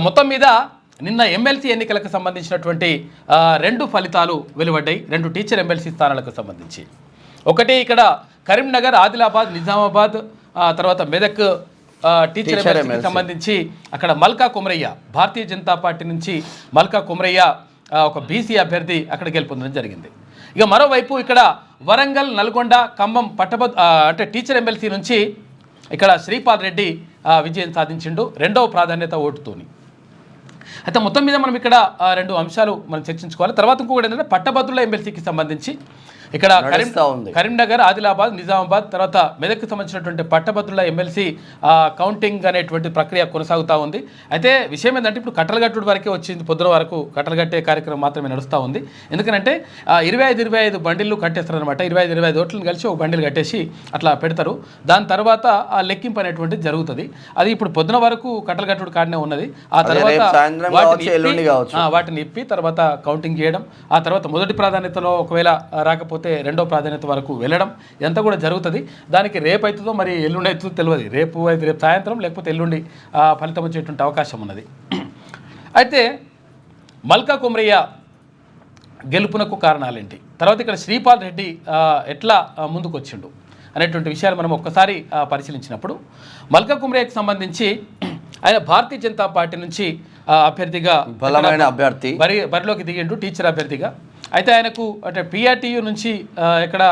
మొత్తం మీద నిన్న ఎమ్మెల్సీ ఎన్నికలకు సంబంధించినటువంటి రెండు ఫలితాలు వెలువడ్డాయి. రెండు టీచర్ ఎమ్మెల్సీ స్థానాలకు సంబంధించి ఒకటి ఇక్కడ కరీంనగర్, ఆదిలాబాద్, నిజామాబాద్, తర్వాత మెదక్ టీచర్ ఎమ్మెల్సీకి సంబంధించి అక్కడ మల్కా కుమరయ్య భారతీయ జనతా పార్టీ నుంచి మల్కా కుమరయ్య ఒక బీసీ అభ్యర్థి అక్కడ గెలుపొందడం జరిగింది. ఇక మరోవైపు ఇక్కడ వరంగల్, నల్గొండ, ఖమ్మం అంటే టీచర్ ఎమ్మెల్సీ నుంచి ఇక్కడ శ్రీపాల్ రెడ్డి విజయం సాధించిండు రెండవ ప్రాధాన్యత ఓటుతోని. అయితే మొత్తం మీద మనం ఇక్కడ రెండు అంశాలు మనం చర్చించుకోవాలి. తర్వాత ఇంకొకటి ఏంటంటే పట్టభద్రుల ఎమ్మెల్సీకి సంబంధించి ఇక్కడ కరీంనగర్, ఆదిలాబాద్, నిజామాబాద్, తర్వాత మెదక్కి సంబంధించినటువంటి పట్టభద్రుల ఎమ్మెల్సీ కౌంటింగ్ అనేటువంటి ప్రక్రియ కొనసాగుతూ ఉంది. అయితే విషయం ఏంటంటే ఇప్పుడు కట్టలగట్టుడు వరకే వచ్చింది, పొద్దున వరకు కట్టలగట్టే కార్యక్రమం మాత్రమే నడుస్తూ ఉంది. ఎందుకంటే 25 బండిళ్ళు కట్టేస్తారనమాట. 25 ఓట్లను కలిసి ఒక బండిలు కట్టేసి అట్లా పెడతారు. దాని తర్వాత ఆ లెక్కింపు అనేటువంటిది జరుగుతుంది. అది ఇప్పుడు పొద్దున వరకు కట్టలగట్టుడు కాడనే ఉన్నది. ఆ తర్వాత వాటిని ఇప్పి తర్వాత కౌంటింగ్ చేయడం, ఆ తర్వాత మొదటి ప్రాధాన్యతలో ఒకవేళ రాకపోతే రెండో ప్రాధాన్యత వరకు వెళ్ళడం ఇదంతా కూడా జరుగుతుంది. దానికి రేపు అవుతుందో మరి ఎల్లుండి అవుతుందో తెలియదు. రేపు సాయంత్రం లేకపోతే ఎల్లుండి ఫలితం వచ్చేటువంటి అవకాశం ఉన్నది. అయితే మల్కా కుమరయ్య గెలుపునకు కారణాలేంటి, తర్వాత ఇక్కడ శ్రీపాల్ రెడ్డి ఎట్లా ముందుకు వచ్చిండు అనేటువంటి విషయాలు మనం ఒక్కసారి పరిశీలించినప్పుడు మల్కా కుమరయ్యకు సంబంధించి ఆయన భారతీయ జనతా పార్టీ నుంచి అభ్యర్థిగా బలమైన అభ్యర్థి బరిలోకి దిగిండు టీచర్ అభ్యర్థిగా. అయితే ఆయనకు అంటే పిఆర్టీయూ నుంచి ఇక్కడ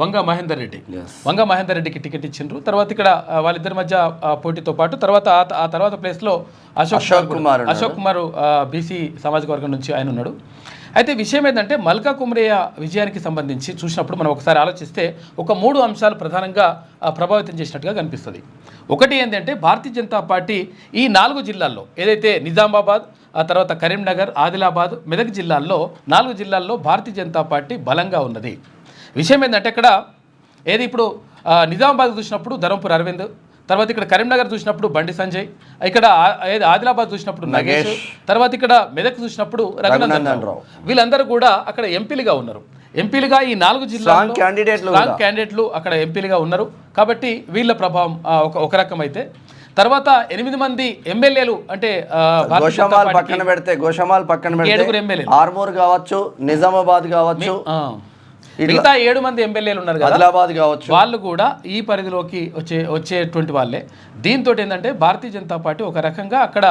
వంగ మహేందర్ రెడ్డికి టికెట్ ఇచ్చిండ్రు. తర్వాత ఇక్కడ వాళ్ళిద్దరి మధ్య పోటీతో పాటు తర్వాత ఆ తర్వాత ప్లేస్లో అశోక్ కుమార్ బీసీ సామాజిక వర్గం నుంచి ఆయన ఉన్నాడు. అయితే విషయం ఏంటంటే మల్కా కుమరయ్య విజయానికి సంబంధించి చూసినప్పుడు మనం ఒకసారి ఆలోచిస్తే ఒక 3 అంశాలు ప్రధానంగా ప్రభావితం చేసినట్టుగా కనిపిస్తుంది. ఒకటి ఏంటంటే భారతీయ జనతా పార్టీ ఈ 4 జిల్లాల్లో ఏదైతే నిజామాబాద్, ఆ తర్వాత కరీంనగర్, ఆదిలాబాద్, మెదక్ జిల్లాల్లో 4 జిల్లాల్లో భారతీయ జనతా పార్టీ బలంగా ఉన్నది. విషయం ఏంటంటే ఇక్కడ ఏది ఇప్పుడు నిజామాబాద్ చూసినప్పుడు ధర్మపురి అరవింద్, తర్వాత ఇక్కడ కరీంనగర్ చూసినప్పుడు బండి సంజయ్, ఇక్కడ ఆదిలాబాద్ చూసినప్పుడు నగేష్, తర్వాత ఇక్కడ మెదక్ చూసినప్పుడు రఘునందన్ రావు, వీళ్ళందరూ కూడా అక్కడ ఎంపీలుగా ఉన్నారు. ఎంపీలుగా ఈ 4 జిల్లాల్లో క్యాండిడేట్లు అక్కడ ఎంపీలుగా ఉన్నారు. కాబట్టి వీళ్ళ ప్రభావం ఒక రకం అయితే తర్వాత 8 మంది ఎమ్మెల్యేలు అంటే గోషమాల్ పక్కన పెడితే 7 ఎమ్మెల్యేలు, ఆర్మూర్ కావచ్చు, నిజామాబాద్ కావచ్చు, మిగతా 7 మంది ఎమ్మెల్యేలు ఉన్నారు కదా, ఆదిలాబాద్ కావచ్చు, వాళ్ళు కూడా ఈ పరిధిలోకి వచ్చేటువంటి వాళ్ళే. దీంతో ఏంటంటే భారతీయ జనతా పార్టీ ఒక రకంగా అక్కడ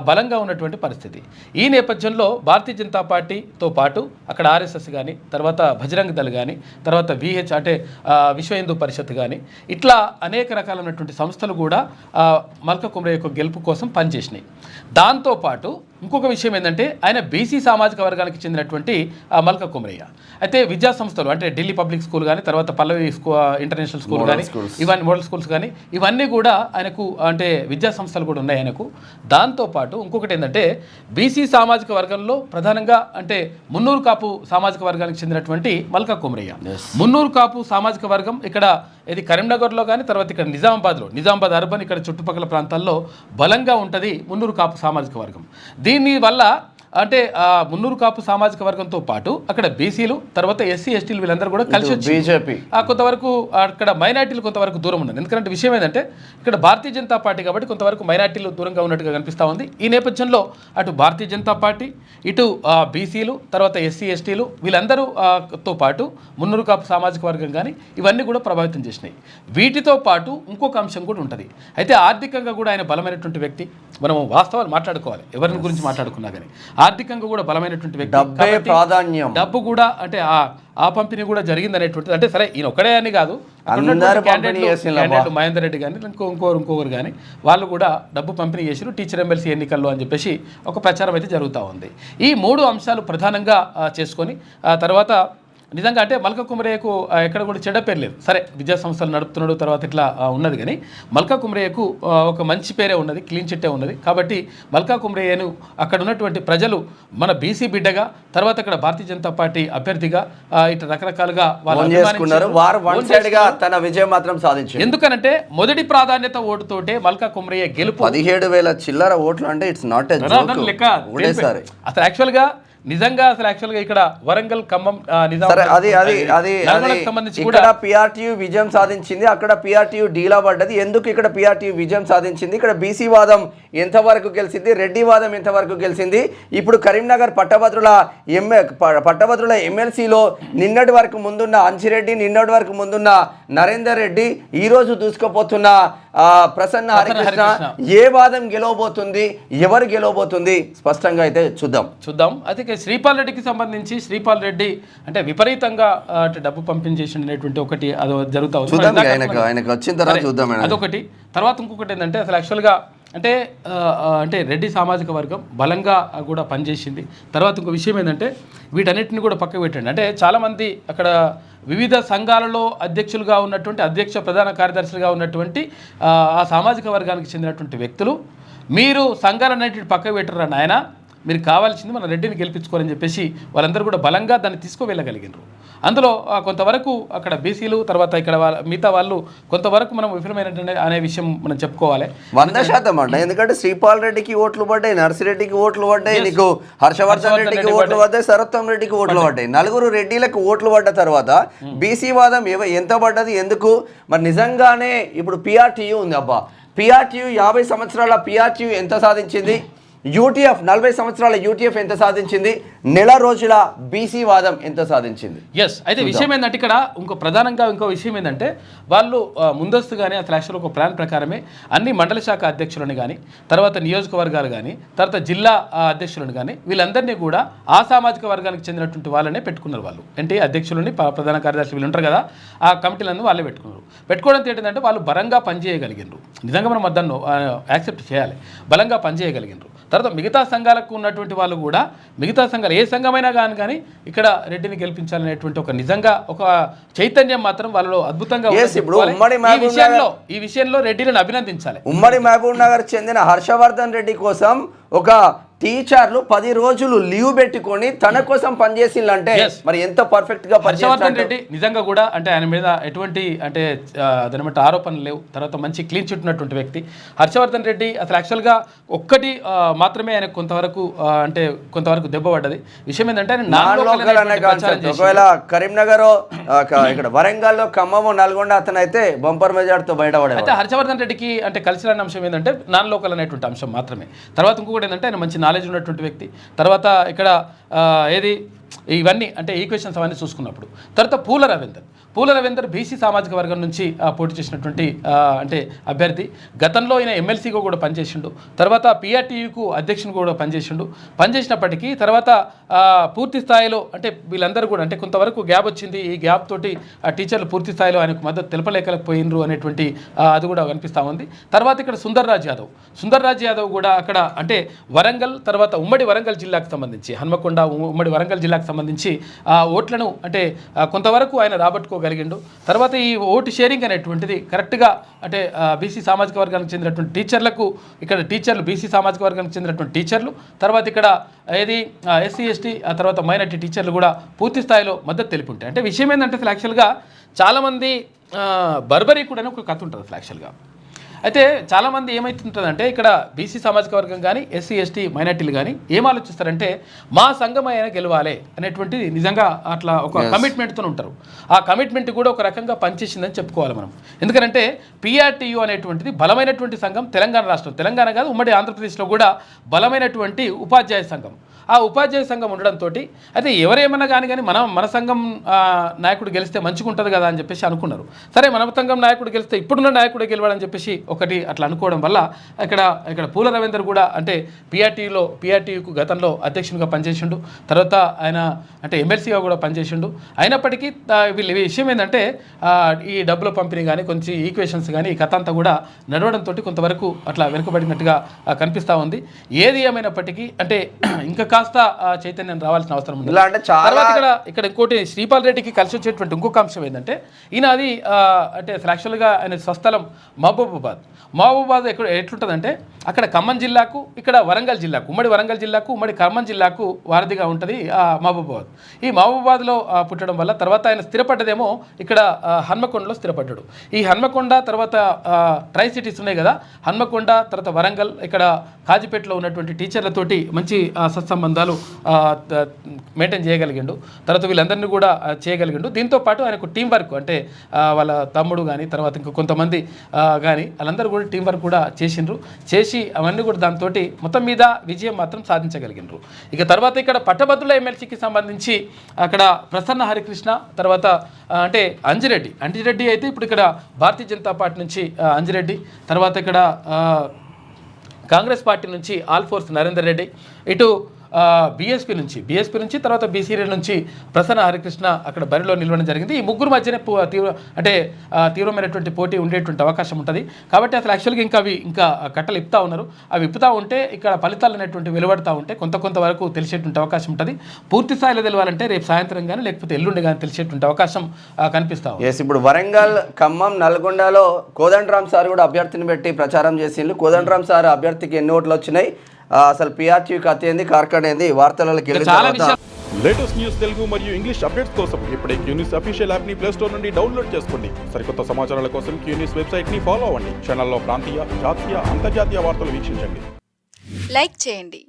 బలంగా ఉన్నటువంటి పరిస్థితి. ఈ నేపథ్యంలో భారతీయ జనతా పార్టీతో పాటు అక్కడ ఆర్ఎస్ఎస్ కానీ, తర్వాత బజరంగ్ దళ్ కానీ, తర్వాత విహెచ్ అంటే విశ్వ హిందూ పరిషత్ కానీ, ఇట్లా అనేక రకాలైనటువంటి సంస్థలు కూడా మల్కా కుమరయ్య యొక్క గెలుపు కోసం పనిచేసినాయి. దాంతోపాటు ఇంకొక విషయం ఏంటంటే ఆయన బీసీ సామాజిక వర్గానికి చెందినటువంటి మల్కా కుమరయ్య. అయితే విద్యా సంస్థలు అంటే ఢిల్లీ పబ్లిక్ స్కూల్ కానీ, తర్వాత పల్లవి ఇంటర్నేషనల్ స్కూల్ కానీ, ఇవన్నీ మోడల్ స్కూల్స్ కానీ, ఇవన్నీ కూడా ఆయనకు అంటే విద్యా సంస్థలు కూడా ఉన్నాయి ఆయనకు. దాంతోపాటు ఇంకొకటి ఏంటంటే బీసీ సామాజిక వర్గంలో ప్రధానంగా అంటే మున్నూరు కాపు సామాజిక వర్గానికి చెందినటువంటి మల్కా కుమరయ్య. మున్నూరు కాపు సామాజిక వర్గం ఇక్కడ ఇది కరీంనగర్లో కానీ, తర్వాత ఇక్కడ నిజామాబాద్ అర్బన్ ఇక్కడ చుట్టుపక్కల ప్రాంతాల్లో బలంగా ఉంటుంది మున్నూరు కాపు సామాజిక వర్గం. దీనివల్ల అంటే మున్నూరు కాపు సామాజిక వర్గంతో పాటు అక్కడ బీసీలు, తర్వాత ఎస్సీ ఎస్టీలు వీళ్ళందరూ కూడా కలిసి వచ్చి బీజేపీ కొంతవరకు అక్కడ మైనార్టీలు కొంతవరకు దూరం ఉన్నారు. ఎందుకంటే విషయం ఏంటంటే ఇక్కడ భారతీయ జనతా పార్టీ కాబట్టి కొంతవరకు మైనార్టీలు దూరంగా ఉన్నట్టుగా కనిపిస్తూ ఉంది. ఈ నేపథ్యంలో అటు భారతీయ జనతా పార్టీ, ఇటు బీసీలు, తర్వాత ఎస్సీ ఎస్టీలు వీళ్ళందరూ తో పాటు మున్నూరు కాపు సామాజిక వర్గం కానీ ఇవన్నీ కూడా ప్రభావితం చేసినాయి. వీటితో పాటు ఇంకొక అంశం కూడా ఉంటుంది. అయితే ఆర్థికంగా కూడా ఆయన బలమైనటువంటి వ్యక్తి. మనం వాస్తవాలు మాట్లాడుకోవాలి, ఎవరిని గురించి మాట్లాడుకున్నా కానీ ఆర్థికంగా కూడా బలమైనటువంటి వ్యక్తి. డబ్బు కూడా అంటే ఆ పంపిణీ కూడా జరిగింది అనేటువంటిది. అంటే సరే ఈయన ఒక్కడే అని కాదు, క్యాండిడేట్ మహేందర్ రెడ్డి కానీ ఇంకొకరు కానీ వాళ్ళు కూడా డబ్బు పంపిణీ చేసారు టీచర్ ఎమ్మెల్సీ ఎన్నికల్లో అని చెప్పేసి ఒక ప్రచారం అయితే జరుగుతూ ఉంది. ఈ 3 అంశాలు ప్రధానంగా చేసుకొని తర్వాత నిజంగా అంటే మల్కా కుమరయ్యకు ఎక్కడ కూడా చెడ్డ పేరు లేదు. సరే విద్యా సంస్థలు నడుపుతున్నాడు, తర్వాత ఇట్లా ఉన్నది, కానీ మల్కా కుమరయ్యకు ఒక మంచి పేరే ఉన్నది, క్లీన్ చిట్టే ఉన్నది. కాబట్టి మల్కా కుమరయ్యను అక్కడ ఉన్నటువంటి ప్రజలు మన బీసీ బిడ్డగా, తర్వాత అక్కడ భారతీయ జనతా పార్టీ అభ్యర్థిగా ఇట్లా రకరకాలుగా తన విజయం మాత్రం సాధించారు. ఎందుకనంటే మొదటి ప్రాధాన్యత ఓటుతోటే మల్కా కుమరయ్య గెలుపు 17,000 చిల్లర ఓట్లు అంటే ఇట్స్ నాట్ ఎ జోక్ లెక్క. అసలు యాక్చువల్గా నిజంగా అసలు యాక్చువల్గా ఇక్కడ వరంగల్ ఖమ్మం సరే అది సంబంధించి ఇక్కడ పిఆర్టీయూ విజయం సాధించింది, అక్కడ పిఆర్టీయూ డీలా పడ్డది. ఎందుకు ఇక్కడ పిఆర్టీయూ విజయం సాధించింది? ఇక్కడ బీసీ వాదం ఎంతవరకు గెలిచింది, రెడ్డి వాదం ఎంతవరకు గెలిచింది? ఇప్పుడు కరీంనగర్ పట్టభద్రుల ఎమ్మెల్సీలో నిన్నటి వరకు ముందున్న అంజిరెడ్డి, నిన్నటి వరకు ముందున్న నరేందర్ రెడ్డి, ఈ రోజు దూసుకుపోతున్న ప్రసన్న హరికృష్ణ, ఏ వాదం గెలవబోతుంది, ఎవరు గెలవబోతుంది స్పష్టంగా అయితే చూద్దాం. అయితే శ్రీపాల్ రెడ్డికి సంబంధించి శ్రీపాల్ రెడ్డి అంటే విపరీతంగా అంటే డబ్బు పంపించేసినటువంటి ఒకటి అది జరుగుతా ఉంది. ఆయనకు వచ్చిన తర్వాత చూద్దాం. అదొకటి. తర్వాత ఇంకొకటి ఏంటంటే అసలు యాక్చువల్గా అంటే రెడ్డి సామాజిక వర్గం బలంగా కూడా పనిచేసింది. తర్వాత ఇంకో విషయం ఏంటంటే వీటన్నిటిని కూడా పక్కకు పెట్టండి. అంటే చాలామంది అక్కడ వివిధ సంఘాలలో అధ్యక్షులుగా ఉన్నటువంటి ప్రధాన కార్యదర్శులుగా ఉన్నటువంటి ఆ సామాజిక వర్గానికి చెందినటువంటి వ్యక్తులు మీరు సంఘాలన్నింటిని పక్కకు పెట్టరా నాయన, మీరు కావాల్సింది మన రెడ్డిని గెలిపించుకోవాలని చెప్పేసి వాళ్ళందరూ కూడా బలంగా దాన్ని తీసుకువెళ్ళగలిగినారు. అందులో కొంతవరకు అక్కడ బీసీలు, తర్వాత ఇక్కడ మిగతా వాళ్ళు కొంతవరకు మనం విఫలమైనటువంటి అనే విషయం మనం చెప్పుకోవాలి 100% అంట. ఎందుకంటే శ్రీపాల్ రెడ్డికి ఓట్లు పడ్డాయి, నర్సిరెడ్డికి ఓట్లు పడ్డాయి, నీకు హర్షవర్ధన్ రెడ్డికి ఓట్లు పడ్డాయి, సరోత్తమ్ రెడ్డికి ఓట్లు పడ్డాయి. నలుగురు రెడ్డిలకు ఓట్లు పడ్డ తర్వాత బీసీ వాదం ఎంత పడ్డది, ఎందుకు? మరి నిజంగానే ఇప్పుడు పిఆర్టీయూ ఉంది. అబ్బా, పిఆర్టీయూ 50 సంవత్సరాల పిఆర్టీయూ ఎంత సాధించింది? యూటీఎఫ్ 40 సంవత్సరాల యూటీఎఫ్ ఎంత సాధించింది? నెల రోజుల బీసీ వాదం ఎంత సాధించింది? అయితే విషయం ఏంటంటే ఇక్కడ ఇంకో విషయం ఏంటంటే వాళ్ళు ముందస్తుగానే అసలు యాక్చువల్ ఒక ప్లాన్ ప్రకారమే అన్ని మండల శాఖ అధ్యక్షులను కానీ, తర్వాత నియోజకవర్గాలు కానీ, తర్వాత జిల్లా అధ్యక్షులను కానీ వీళ్ళందరినీ కూడా ఆ సామాజిక వర్గానికి చెందినటువంటి వాళ్ళనే పెట్టుకున్నారు. వాళ్ళు అంటే అధ్యక్షులని, ప్రధాన కార్యదర్శి వీళ్ళు ఉంటారు కదా, ఆ కమిటీలను వాళ్ళే పెట్టుకున్నారు. పెట్టుకోవడం ఏంటంటే వాళ్ళు బలంగా పనిచేయగలిగినారు. నిజంగా మనం దాన్ని యాక్సెప్ట్ చేయాలి, బలంగా పనిచేయగలిగినారు. తర్వాత మిగతా సంఘాలకు ఉన్నటువంటి వాళ్ళు కూడా మిగతా సంఘాలు ఏ సంఘమైనా కానీ ఇక్కడ రెడ్డిని గెలిపించాలనేటువంటి ఒక నిజంగా ఒక చైతన్యం మాత్రం వాళ్ళలో అద్భుతంగా ఈ విషయంలో రెడ్డిలను అభినందించాలి. ఉమ్మడి మహబూబ్ నగర్ చెందిన హర్షవర్ధన్ రెడ్డి కోసం ఒక టీచర్లు 10 రోజులు లీవ్ పెట్టుకొని తన కోసం పనిచేసిందంటే మరి ఎంత పర్ఫెక్ట్ గా హర్షవర్ధన్ రెడ్డి నిజంగా కూడా అంటే ఆయన మీద ఎటువంటి అంటే దాని బట్టి ఆరోపణలు లేవు. తర్వాత మంచి క్లీన్ చిట్ ఉన్నటువంటి వ్యక్తి హర్షవర్ధన్ రెడ్డి. అసలు యాక్చువల్గా ఒక్కటి మాత్రమే ఆయన కొంతవరకు దెబ్బ పడ్డది. విషయం ఏంటంటే ఒకవేళ కరీంనగర్, ఇక్కడ వరంగల్, ఖమ్మం, నల్గొండ అతను అయితే బంపర్ మెజార్టీతో బయటపడే. అయితే హర్షవర్ధన్ రెడ్డికి అంటే కలిసి రాని అంశం ఏంటంటే నాన్ లోకల్ అనేటువంటి అంశం మాత్రమే. తర్వాత ఇంకొకటి ఏంటంటే ఆయన మంచి నాలెడ్జ్ ఉన్నటువంటి వ్యక్తి. తర్వాత ఇక్కడ ఇవన్నీ అంటే ఈక్వేషన్స్ అవన్నీ చూసుకున్నప్పుడు తర్వాత పూల రవీందర్ బీసీ సామాజిక వర్గం నుంచి పోటీ చేసినటువంటి అంటే అభ్యర్థి. గతంలో ఈయన ఎమ్మెల్సీగా కూడా పనిచేసిండు, తర్వాత పిఆర్టీయూకు అధ్యక్షుని కూడా పనిచేసినప్పటికీ తర్వాత పూర్తి స్థాయిలో అంటే వీళ్ళందరూ కూడా అంటే కొంతవరకు గ్యాప్ వచ్చింది. ఈ గ్యాప్ తోటి టీచర్లు పూర్తి స్థాయిలో ఆయనకు మద్దతు తెలపలేకపోయినరు అనేటువంటి అది కూడా కనిపిస్తూ ఉంది. తర్వాత ఇక్కడ సుందర్ రాజ్ యాదవ్ కూడా అక్కడ అంటే వరంగల్, తర్వాత ఉమ్మడి వరంగల్ జిల్లాకు సంబంధించి హన్మకొండ ఉమ్మడి వరంగల్ జిల్లాకు సంబంధించి ఓట్లను అంటే కొంతవరకు ఆయన రాబట్టుకోగలిగిండు. తర్వాత ఈ ఓటు షేరింగ్ అనేటువంటిది కరెక్ట్గా అంటే బీసీ సామాజిక వర్గానికి చెందినటువంటి టీచర్లకు ఇక్కడ టీచర్లు బీసీ సామాజిక వర్గానికి చెందినటువంటి టీచర్లు, తర్వాత ఇక్కడ ఎస్సీ ఎస్టీ తర్వాత మైనారిటీ టీచర్లు కూడా పూర్తి స్థాయిలో మద్దతు తెలిపి ఉంటాయి. అంటే విషయం ఏంటంటే అసలు యాక్చువల్గా చాలామంది బర్బరీ కూడా ఒక కథ ఉంటుంది అసలు యాక్చువల్గా. అయితే చాలామంది ఏమవుతుంటుందంటే ఇక్కడ బీసీ సామాజిక వర్గం కానీ, ఎస్సీ ఎస్టీ మైనార్టీలు కానీ ఏం ఆలోచిస్తారంటే మా సంఘం అయినా గెలవాలి అనేటువంటిది నిజంగా అట్లా ఒక కమిట్మెంట్తో ఉంటారు. ఆ కమిట్మెంట్ కూడా ఒక రకంగా పనిచేసిందని చెప్పుకోవాలి మనం. ఎందుకంటే పిఆర్టీయూ అనేటువంటిది బలమైనటువంటి సంఘం. తెలంగాణ కాదు ఉమ్మడి ఆంధ్రప్రదేశ్లో కూడా బలమైనటువంటి ఉపాధ్యాయ సంఘం. ఆ ఉపాధ్యాయ సంఘం ఉండడంతో అయితే ఎవరేమన్నా కానీ మన సంఘం నాయకుడు గెలిస్తే మంచిగా ఉంటుంది కదా అని చెప్పేసి అనుకున్నారు. సరే మన సంఘం నాయకుడు గెలిస్తే ఇప్పుడున్న నాయకుడు గెలవాలని చెప్పేసి ఒకటి అట్లా అనుకోవడం వల్ల ఇక్కడ పూల రవీందర్ కూడా అంటే పిఆర్టీయూకు గతంలో అధ్యక్షునిగా పనిచేసిండు, తర్వాత ఆయన అంటే ఎమ్మెల్సీగా కూడా పనిచేసిండు. అయినప్పటికీ వీళ్ళ విషయం ఏంటంటే ఈ డబ్బుల పంపిణీ కానీ కొంచెం ఈక్వేషన్స్ కానీ ఈ కథ అంతా కూడా నడవడంతో కొంతవరకు అట్లా వెనుకబడినట్టుగా కనిపిస్తూ ఉంది. ఏది ఏమైనప్పటికీ అంటే ఇంకా కాస్త చైతన్యం రావాల్సిన అవసరం ఉంది. ఇక్కడ ఇంకోటి శ్రీపాల్ రెడ్డికి కలిసి వచ్చేటువంటి ఇంకొక అంశం ఏంటంటే ఈయన అది అంటే యాక్చువల్గా ఆయన స్వస్థలం మహబూబాబాద్ ఎట్లుంటుందంటే అక్కడ ఖమ్మం జిల్లాకు, ఇక్కడ వరంగల్ జిల్లాకు, ఉమ్మడి వరంగల్ జిల్లాకు, ఉమ్మడి ఖమ్మం జిల్లాకు వారధిగా ఉంటుంది మహబూబాబాద్. ఈ మహబూబాబాద్లో పుట్టడం వల్ల తర్వాత ఆయన స్థిరపడ్డదేమో ఇక్కడ హన్మకొండలో స్థిరపడ్డాడు. ఈ హన్మకొండ తర్వాత ట్రై సిటీస్ ఉన్నాయి కదా, హన్మకొండ తర్వాత వరంగల్, ఇక్కడ కాజీపేటలో ఉన్నటువంటి టీచర్లతోటి మంచి సత్సంబంధం సంబంధాలు మెయింటైన్ చేయగలిగిండు. తర్వాత వీళ్ళందరినీ కూడా చేయగలిగిండు. దీంతోపాటు ఆయనకు టీం వర్క్ అంటే వాళ్ళ తమ్ముడు కానీ తర్వాత ఇంకా కొంతమంది కానీ వాళ్ళందరూ కూడా టీం వర్క్ కూడా చేసి అవన్నీ కూడా దాంతో మొత్తం మీద విజయం మాత్రం సాధించగలిగినారు. ఇక తర్వాత ఇక్కడ పట్టభద్రుల ఎమ్మెల్సీకి సంబంధించి అక్కడ ప్రసన్న హరికృష్ణ తర్వాత అంటే అంజిరెడ్డి అయితే ఇప్పుడు ఇక్కడ భారతీయ జనతా పార్టీ నుంచి అంజిరెడ్డి, తర్వాత ఇక్కడ కాంగ్రెస్ పార్టీ నుంచి ఆల్ ఫోర్స్ నరేందర్ రెడ్డి, ఇటు బీఎస్పీ నుంచి తర్వాత బీసీఆర్ నుంచి ప్రసన్న హరికృష్ణ అక్కడ బరిలో నిలవడం జరిగింది. ఈ ముగ్గురు మధ్యనే తీవ్రమైనటువంటి పోటీ ఉండేటువంటి అవకాశం ఉంటుంది. కాబట్టి అసలు యాక్చువల్గా ఇంకా కట్టలు ఇప్పుతా ఉన్నారు. అవి ఇప్పుతా ఉంటే ఇక్కడ ఫలితాలు అనేటువంటి వెలువడుతూ ఉంటే కొంత వరకు తెలిసేటువంటి అవకాశం ఉంటుంది. పూర్తి స్థాయిలో తెలవాలంటే రేపు సాయంత్రం కానీ లేకపోతే ఎల్లుండి కానీ తెలిసేటువంటి అవకాశం కనిపిస్తా ఉంది. ఇప్పుడు వరంగల్, ఖమ్మం, నల్గొండలో కోదండరామ్ సార్ కూడా అభ్యర్థిని పెట్టి ప్రచారం చేసిండ్రు. కోదండరామ్ సార్ అభ్యర్థికి ఎన్ని ఓట్లు వచ్చినాయి, అసలు పిఆర్టీ కథ ఏంది, కార్కడ్ ఏంది, వార్తలకి లేటెస్ట్ న్యూస్ తెలుగు మరియు ఇంగ్లీష్ అప్డేట్స్ కోసం ఇప్పుడే క్యూన్యూస్ అఫీషియల్ యాప్ ని ప్లే స్టోర్ నుండి డౌన్లోడ్ చేసుకోండి. సరికొత్త సమాచారాల కోసం క్యూన్యూస్ వెబ్సైట్ ని ఫాలో అవ్వండి. ఛానల్లో ప్రాంతీయ, జాతీయ, అంతర్జాతీయ వార్తలు వీక్షించండి. లైక్ చేయండి,